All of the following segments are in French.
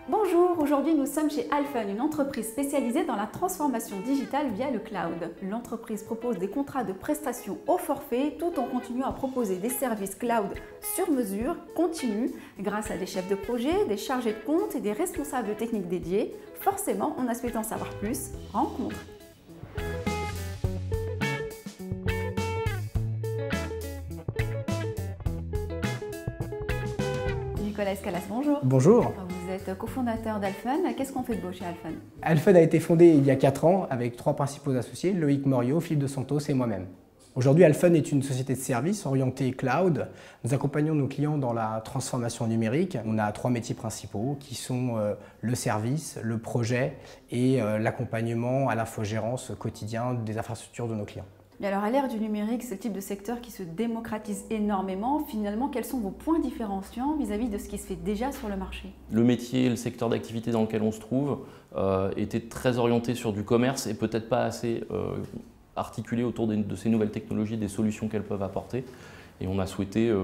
Bonjour, aujourd'hui nous sommes chez Alfen, une entreprise spécialisée dans la transformation digitale via le cloud. L'entreprise propose des contrats de prestation au forfait tout en continuant à proposer des services cloud sur mesure, continus, grâce à des chefs de projet, des chargés de compte et des responsables techniques dédiés. Forcément, on a souhaité en savoir plus, rencontre. Nicolas Escalas, bonjour. Bonjour. Vous êtes cofondateur d'Alfen. Qu'est-ce qu'on fait de beau chez Alfen? Alfen a été fondé il y a 4 ans avec 3 principaux associés, Loïc Morio, Philippe de Santos et moi-même. Aujourd'hui, Alfen est une société de services orientée cloud. Nous accompagnons nos clients dans la transformation numérique. On a 3 métiers principaux qui sont le service, le projet et l'accompagnement à l'infogérance quotidien des infrastructures de nos clients. Mais alors à l'ère du numérique, ce type de secteur qui se démocratise énormément, finalement, quels sont vos points différenciants vis-à-vis de ce qui se fait déjà sur le marché? Le métier, le secteur d'activité dans lequel on se trouve était très orienté sur du commerce et peut-être pas assez articulé autour de ces nouvelles technologies, des solutions qu'elles peuvent apporter. Et on a souhaité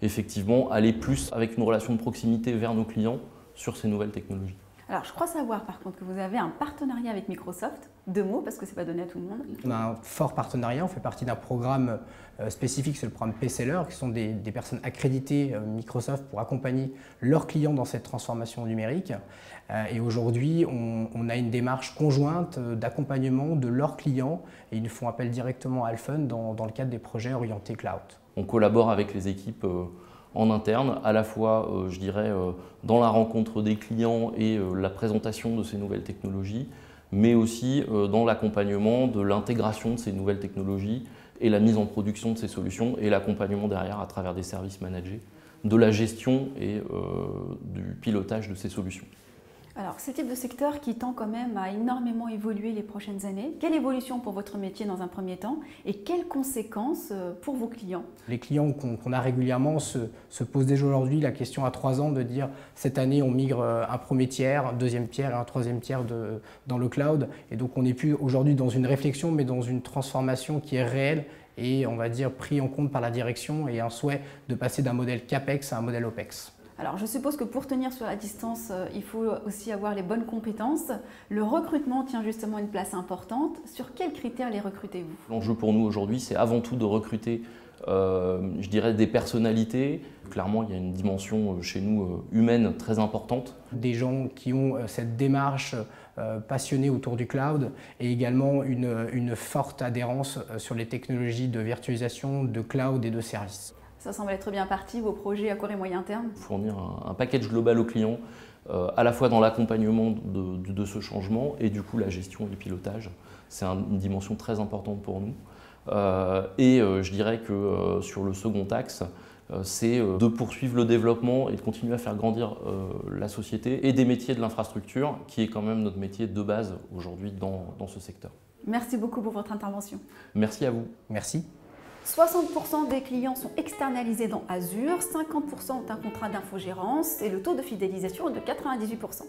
effectivement aller plus avec une relation de proximité vers nos clients sur ces nouvelles technologies. Alors, je crois savoir par contre que vous avez un partenariat avec Microsoft. 2 mots, parce que ce n'est pas donné à tout le monde. On a un fort partenariat, on fait partie d'un programme spécifique, c'est le programme PCeller, qui sont des personnes accréditées Microsoft pour accompagner leurs clients dans cette transformation numérique. Et aujourd'hui, on a une démarche conjointe d'accompagnement de leurs clients et ils nous font appel directement à Alfen dans le cadre des projets orientés cloud. On collabore avec les équipes en interne, à la fois, je dirais, dans la rencontre des clients et la présentation de ces nouvelles technologies, mais aussi dans l'accompagnement de l'intégration de ces nouvelles technologies et la mise en production de ces solutions et l'accompagnement derrière à travers des services managés, de la gestion et du pilotage de ces solutions. Alors, ce type de secteur qui tend quand même à énormément évoluer les prochaines années, quelle évolution pour votre métier dans un premier temps et quelles conséquences pour vos clients? Les clients qu'on a régulièrement se posent déjà aujourd'hui la question à 3 ans de dire cette année on migre un premier tiers, un deuxième tiers et un troisième tiers dans le cloud. Et donc on n'est plus aujourd'hui dans une réflexion mais dans une transformation qui est réelle et on va dire pris en compte par la direction et un souhait de passer d'un modèle CAPEX à un modèle OPEX. Alors, je suppose que pour tenir sur la distance, il faut aussi avoir les bonnes compétences. Le recrutement tient justement une place importante. Sur quels critères les recrutez-vous? L'enjeu pour nous aujourd'hui, c'est avant tout de recruter, je dirais, des personnalités. Clairement, il y a une dimension chez nous humaine très importante. Des gens qui ont cette démarche passionnée autour du cloud et également une forte adhérence sur les technologies de virtualisation, de cloud et de services. Ça semble être bien parti, vos projets à court et moyen terme? Fournir un package global aux clients, à la fois dans l'accompagnement de ce changement et du coup la gestion et le pilotage. C'est une dimension très importante pour nous. Je dirais que sur le second axe, c'est de poursuivre le développement et de continuer à faire grandir la société et des métiers de l'infrastructure, qui est quand même notre métier de base aujourd'hui dans ce secteur. Merci beaucoup pour votre intervention. Merci à vous. Merci. 60% des clients sont externalisés dans Azure, 50% ont un contrat d'infogérance et le taux de fidélisation est de 98%.